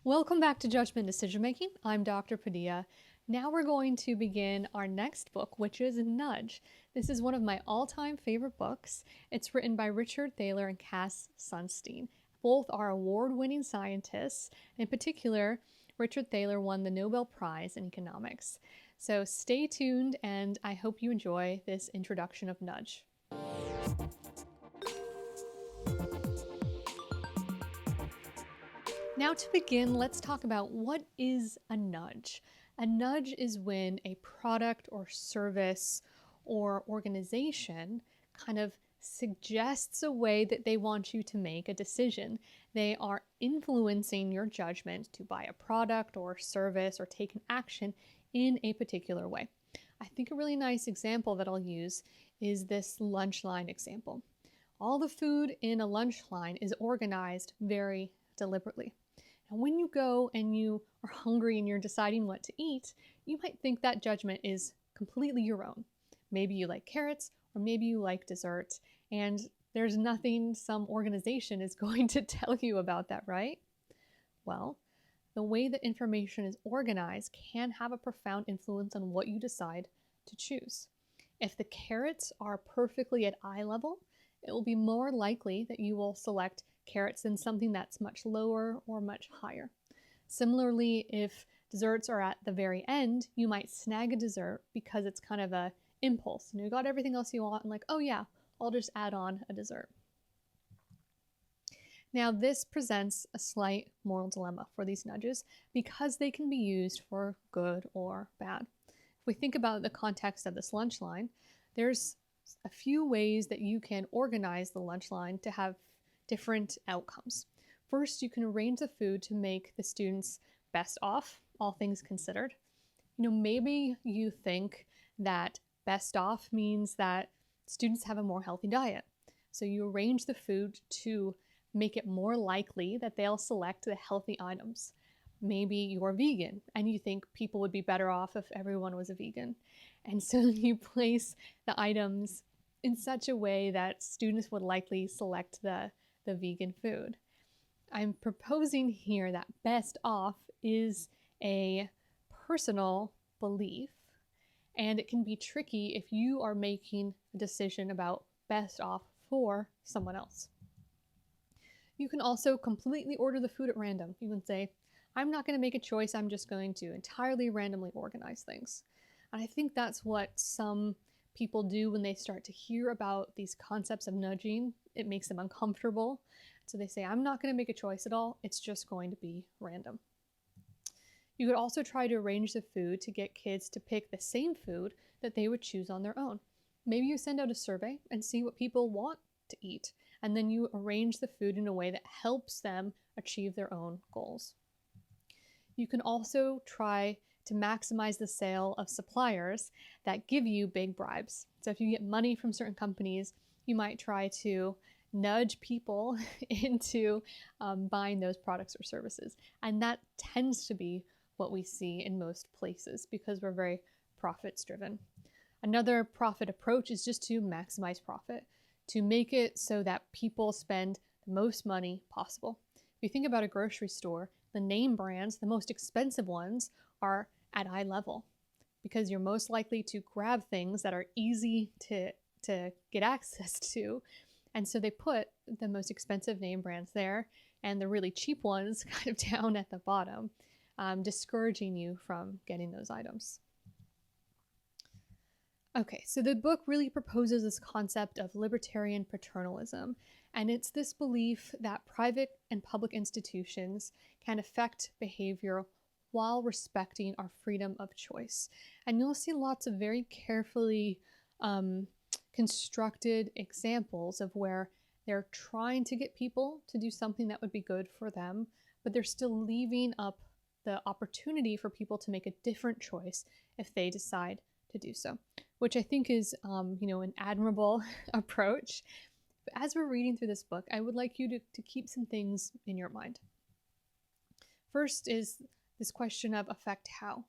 Welcome back to Judgment Decision Making. I'm Dr. Padilla. Now we're going to begin our next book, which is Nudge. This is one of my all-time favorite books. It's written by Richard Thaler and Cass Sunstein. Both are award-winning scientists. In particular, Richard Thaler won the Nobel Prize in economics. So stay tuned, and I hope you enjoy this introduction of Nudge. Now to begin, let's talk about what is a nudge. A nudge is when a product or service or organization kind of suggests a way that they want you to make a decision. They are influencing your judgment to buy a product or service or take an action in a particular way. I think a really nice example that I'll use is this lunch line example. All the food in a lunch line is organized very deliberately. And when you go and you are hungry and you're deciding what to eat, you might think that judgment is completely your own. Maybe you like carrots, or maybe you like dessert, and there's nothing some organization is going to tell you about that, right? Well, the way that information is organized can have a profound influence on what you decide to choose. If the carrots are perfectly at eye level, it will be more likely that you will select carrots than something that's much lower or much higher. Similarly, if desserts are at the very end, you might snag a dessert because it's kind of a impulse. You got everything else you want and like, oh yeah, I'll just add on a dessert. Now this presents a slight moral dilemma for these nudges because they can be used for good or bad. If we think about the context of this lunch line, there's a few ways that you can organize the lunch line to have different outcomes. First, you can arrange the food to make the students best off, all things considered. Maybe you think that best off means that students have a more healthy diet. So you arrange the food to make it more likely that they'll select the healthy items. Maybe you're vegan and you think people would be better off if everyone was a vegan. And so you place the items in such a way that students would likely select the vegan food. I'm proposing here that best off is a personal belief, and it can be tricky if you are making a decision about best off for someone else. You can also completely order the food at random. You can say, I'm not going to make a choice, I'm just going to entirely randomly organize things. And I think that's what some people do when they start to hear about these concepts of nudging. It makes them uncomfortable. So they say, I'm not going to make a choice at all. It's just going to be random. You could also try to arrange the food to get kids to pick the same food that they would choose on their own. Maybe you send out a survey and see what people want to eat, and then you arrange the food in a way that helps them achieve their own goals. You can also try to maximize the sale of suppliers that give you big bribes. So if you get money from certain companies, you might try to nudge people into buying those products or services. And that tends to be what we see in most places because we're very profits driven. Another profit approach is just to maximize profit, to make it so that people spend the most money possible. If you think about a grocery store, the name brands, the most expensive ones, are at eye level because you're most likely to grab things that are easy to get access to. And so they put the most expensive name brands there and the really cheap ones kind of down at the bottom, discouraging you from getting those items. Okay, so the book really proposes this concept of libertarian paternalism, and it's this belief that private and public institutions can affect behavior while respecting our freedom of choice. And you'll see lots of very carefully constructed examples of where they're trying to get people to do something that would be good for them, but they're still leaving up the opportunity for people to make a different choice if they decide to do so, which I think is, an admirable approach. But as we're reading through this book, I would like you to keep some things in your mind. First is this question of affect how.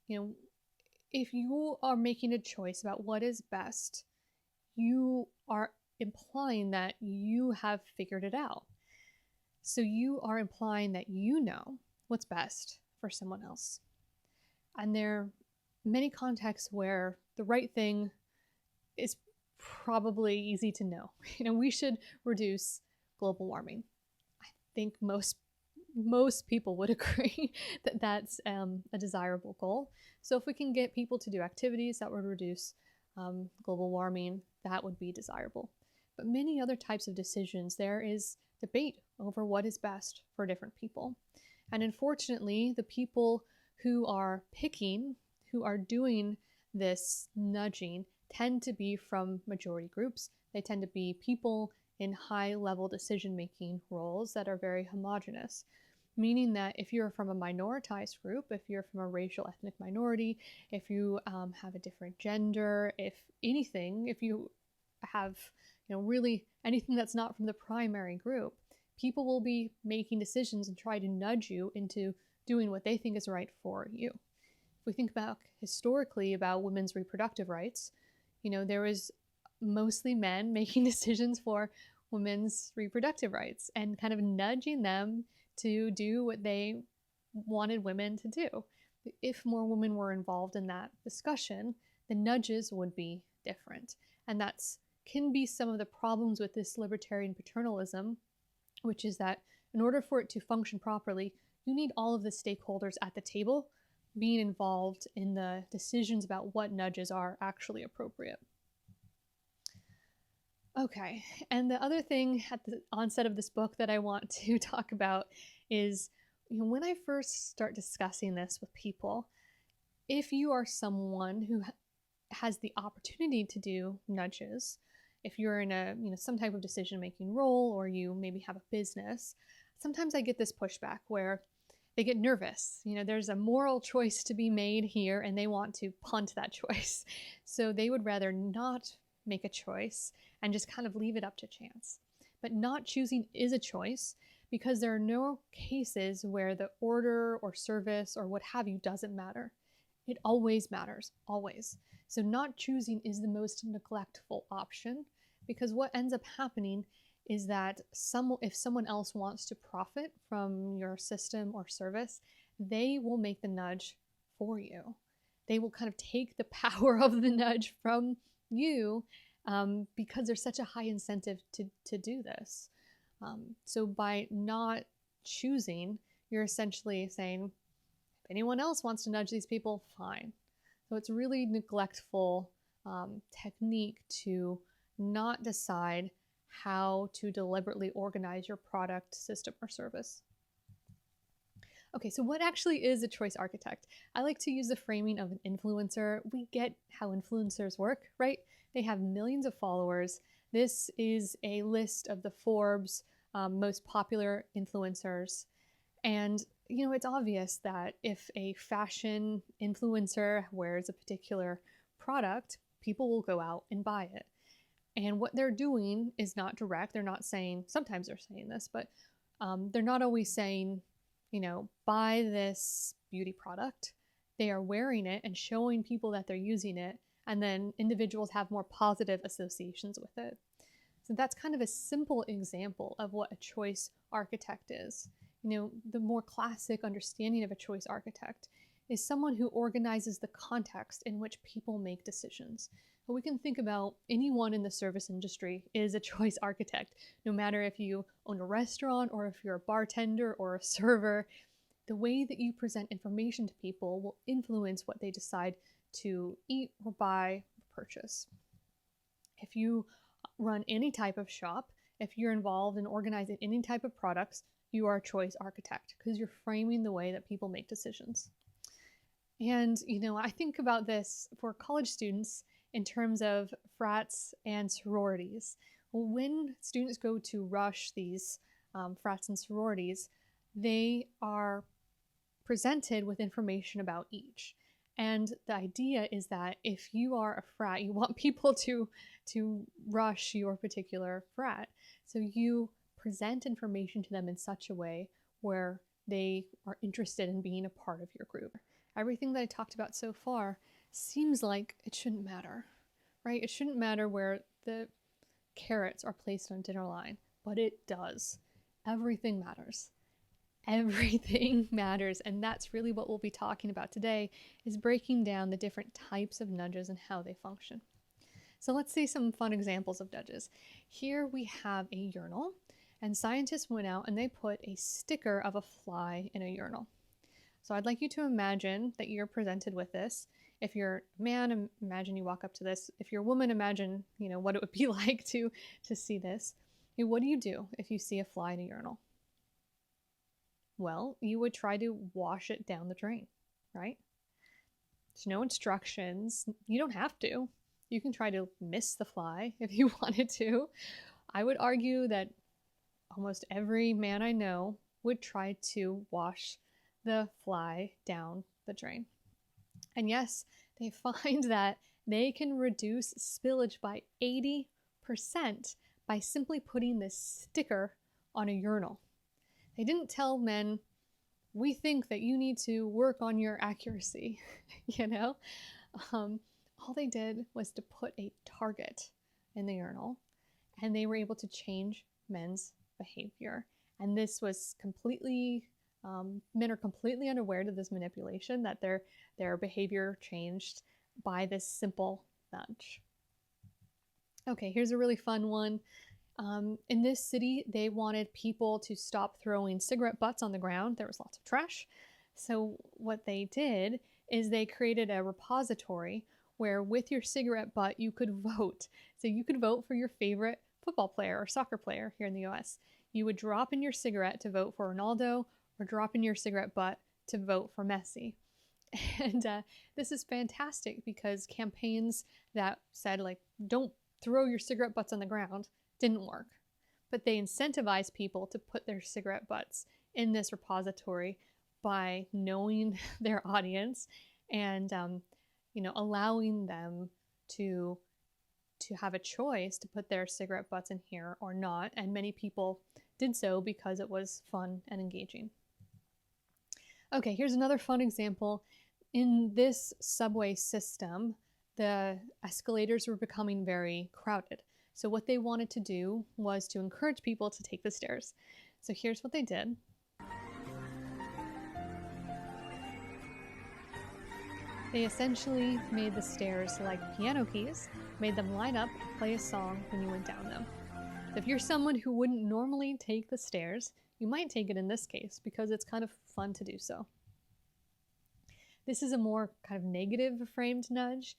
If you are making a choice about what is best, you are implying that you have figured it out. So you are implying that you know what's best for someone else. And there are many contexts where the right thing is probably easy to know. We should reduce global warming. I think most people would agree that that's a desirable goal. So if we can get people to do activities that would reduce global warming, that would be desirable. But many other types of decisions, there is debate over what is best for different people. And unfortunately, the people who are picking, who are doing this nudging, tend to be from majority groups. They tend to be people in high-level decision-making roles that are very homogenous, meaning that if you're from a minoritized group, if you're from a racial ethnic minority, if you have a different gender, if you have really anything that's not from the primary group, people will be making decisions and try to nudge you into doing what they think is right for you. If we think about historically about women's reproductive rights, there was mostly men making decisions for women's reproductive rights and kind of nudging them to do what they wanted women to do. If more women were involved in that discussion, the nudges would be different. And that's can be some of the problems with this libertarian paternalism, which is that in order for it to function properly, you need all of the stakeholders at the table being involved in the decisions about what nudges are actually appropriate. Okay, and the other thing at the onset of this book that I want to talk about is, when I first start discussing this with people, if you are someone who has the opportunity to do nudges, if you're in a some type of decision-making role, or you maybe have a business, sometimes I get this pushback where they get nervous. There's a moral choice to be made here, and they want to punt that choice. So they would rather not make a choice and just kind of leave it up to chance. But not choosing is a choice, because there are no cases where the order or service or what have you doesn't matter. It always matters, always. So not choosing is the most neglectful option, because what ends up happening is that if someone else wants to profit from your system or service, they will make the nudge for you. They will kind of take the power of the nudge from you, because there's such a high incentive to do this. So by not choosing, you're essentially saying, if anyone else wants to nudge these people, fine. So it's really neglectful technique to not decide how to deliberately organize your product, system, or service. Okay, so what actually is a choice architect? I like to use the framing of an influencer. We get how influencers work, right? They have millions of followers. This is a list of the Forbes most popular influencers. And, it's obvious that if a fashion influencer wears a particular product, people will go out and buy it. And what they're doing is not direct. They're not saying, sometimes they're saying this, but they're not always saying, buy this beauty product. They are wearing it and showing people that they're using it, and then individuals have more positive associations with it. So that's kind of a simple example of what a choice architect is. The more classic understanding of a choice architect is someone who organizes the context in which people make decisions. But we can think about anyone in the service industry is a choice architect, no matter if you own a restaurant or if you're a bartender or a server. The way that you present information to people will influence what they decide to eat or buy or purchase. If you run any type of shop, if you're involved in organizing any type of products, you are a choice architect, because you're framing the way that people make decisions. And, I think about this for college students in terms of frats and sororities. When students go to rush these frats and sororities, they are presented with information about each. And the idea is that if you are a frat, you want people to rush your particular frat. So you present information to them in such a way where they are interested in being a part of your group. Everything that I talked about so far seems like it shouldn't matter, right? It shouldn't matter where the carrots are placed on dinner line, but it does. Everything matters. Everything matters, and that's really what we'll be talking about today, is breaking down the different types of nudges and how they function. So let's see some fun examples of nudges. Here we have a urinal, and scientists went out and they put a sticker of a fly in a urinal. So I'd like you to imagine that you're presented with this. If you're a man, imagine you walk up to this. If you're a woman, imagine, what it would be like to see this. What do you do if you see a fly in a urinal? Well, you would try to wash it down the drain, right? There's no instructions. You don't have to. You can try to miss the fly if you wanted to. I would argue that almost every man I know would try to wash the fly down the drain. And yes, they find that they can reduce spillage by 80% by simply putting this sticker on a urinal. They didn't tell men, we think that you need to work on your accuracy, All they did was to put a target in the urinal, and they were able to change men's behavior. And this was completely, men are completely unaware to this manipulation, that their behavior changed by this simple nudge. Okay, here's a really fun one. In this city, they wanted people to stop throwing cigarette butts on the ground. There was lots of trash. So what they did is they created a repository where with your cigarette butt, you could vote. So you could vote for your favorite football player or soccer player here in the US. You would drop in your cigarette to vote for Ronaldo, or drop in your cigarette butt to vote for Messi. And this is fantastic because campaigns that said, like, don't throw your cigarette butts on the ground didn't work. But they incentivized people to put their cigarette butts in this repository by knowing their audience and allowing them to have a choice to put their cigarette butts in here or not. And many people did so because it was fun and engaging. Okay, here's another fun example. In this subway system, the escalators were becoming very crowded. So what they wanted to do was to encourage people to take the stairs. So here's what they did. They essentially made the stairs like piano keys, made them line up, play a song when you went down them. So if you're someone who wouldn't normally take the stairs, you might take it in this case because it's kind of fun to do so. This is a more kind of negative framed nudge.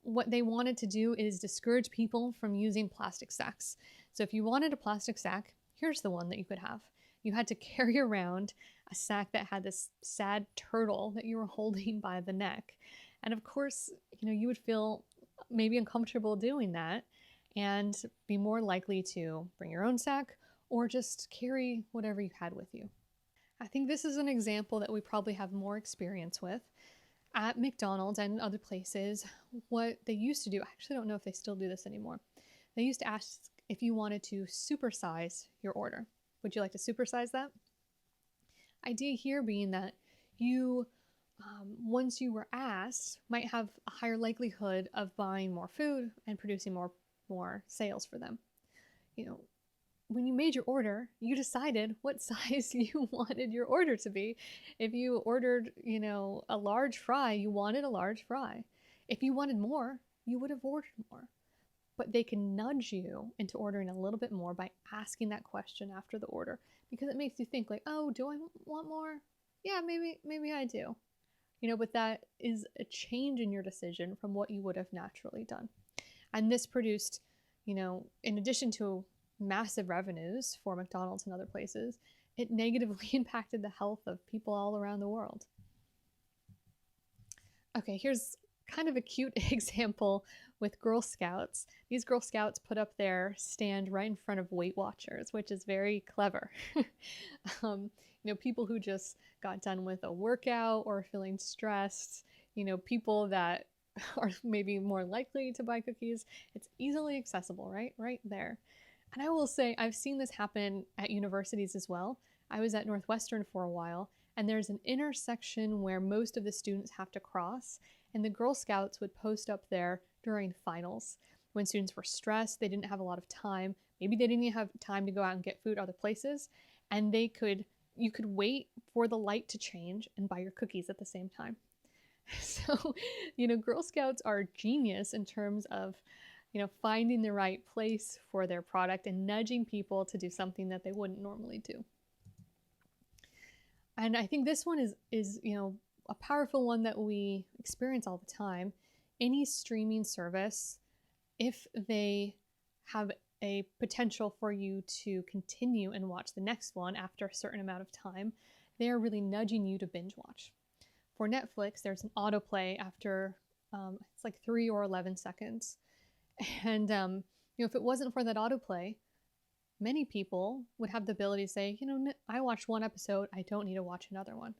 What they wanted to do is discourage people from using plastic sacks. So if you wanted a plastic sack, here's the one that you could have. You had to carry around a sack that had this sad turtle that you were holding by the neck. And of course, you would feel maybe uncomfortable doing that and be more likely to bring your own sack or just carry whatever you had with you. I think this is an example that we probably have more experience with. At McDonald's and other places, what they used to do, I actually don't know if they still do this anymore. They used to ask if you wanted to supersize your order. Would you like to supersize that? Idea here being that you, once you were asked, might have a higher likelihood of buying more food and producing more sales for them. When you made your order, you decided what size you wanted your order to be. If you ordered, a large fry, you wanted a large fry. If you wanted more, you would have ordered more. But they can nudge you into ordering a little bit more by asking that question after the order, because it makes you think like, oh, do I want more? Yeah, maybe I do. But that is a change in your decision from what you would have naturally done. And this produced, in addition to massive revenues for McDonald's and other places, it negatively impacted the health of people all around the world. Okay, here's kind of a cute example with Girl Scouts. These Girl Scouts put up their stand right in front of Weight Watchers, which is very clever. People who just got done with a workout or feeling stressed, people that are maybe more likely to buy cookies. It's easily accessible, right there. And I will say, I've seen this happen at universities as well. I was at Northwestern for a while, and there's an intersection where most of the students have to cross, and the Girl Scouts would post up there during finals. When students were stressed, they didn't have a lot of time, maybe they didn't even have time to go out and get food other places, and they could you could wait for the light to change and buy your cookies at the same time. So, Girl Scouts are genius in terms of, finding the right place for their product and nudging people to do something that they wouldn't normally do. And I think this one is a powerful one that we experience all the time. Any streaming service, if they have a potential for you to continue and watch the next one after a certain amount of time, they are really nudging you to binge watch. For Netflix, there's an autoplay after it's like 3 or 11 seconds. And if it wasn't for that autoplay, many people would have the ability to say, I watched one episode, I don't need to watch another one.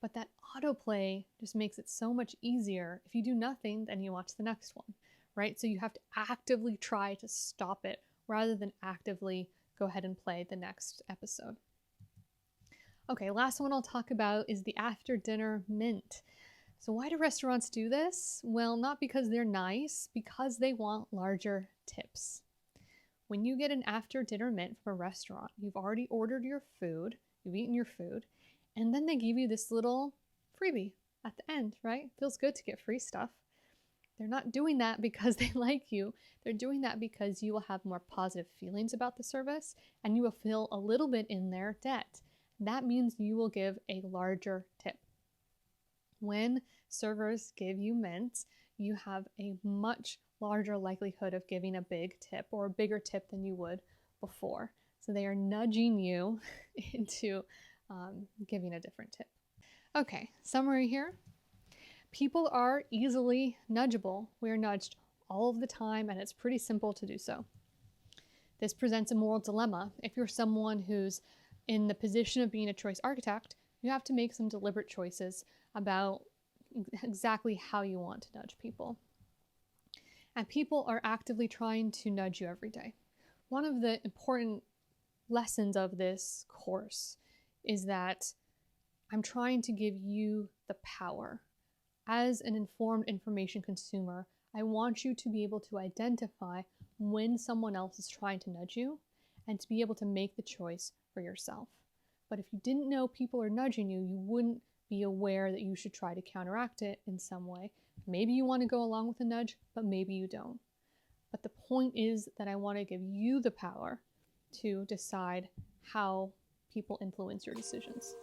But that autoplay just makes it so much easier. If you do nothing, then you watch the next one, right? So you have to actively try to stop it rather than actively go ahead and play the next episode. Okay, last one I'll talk about is the after dinner mint. So why do restaurants do this? Well, not because they're nice, because they want larger tips. When you get an after dinner mint from a restaurant, you've already ordered your food, you've eaten your food, and then they give you this little freebie at the end, right? Feels good to get free stuff. They're not doing that because they like you. They're doing that because you will have more positive feelings about the service and you will feel a little bit in their debt. That means you will give a larger tip. When servers give you mints, you have a much larger likelihood of giving a big tip or a bigger tip than you would before. So they are nudging you into giving a different tip. Okay, summary here. People are easily nudgeable. We are nudged all of the time, and it's pretty simple to do so. This presents a moral dilemma. If you're someone who's in the position of being a choice architect, you have to make some deliberate choices about exactly how you want to nudge people. And people are actively trying to nudge you every day. One of the important lessons of this course is that I'm trying to give you the power. As an informed information consumer, I want you to be able to identify when someone else is trying to nudge you and to be able to make the choice for yourself. But if you didn't know people are nudging you, you wouldn't be aware that you should try to counteract it in some way. Maybe you want to go along with the nudge, but maybe you don't. But the point is that I want to give you the power to decide how people influence your decisions.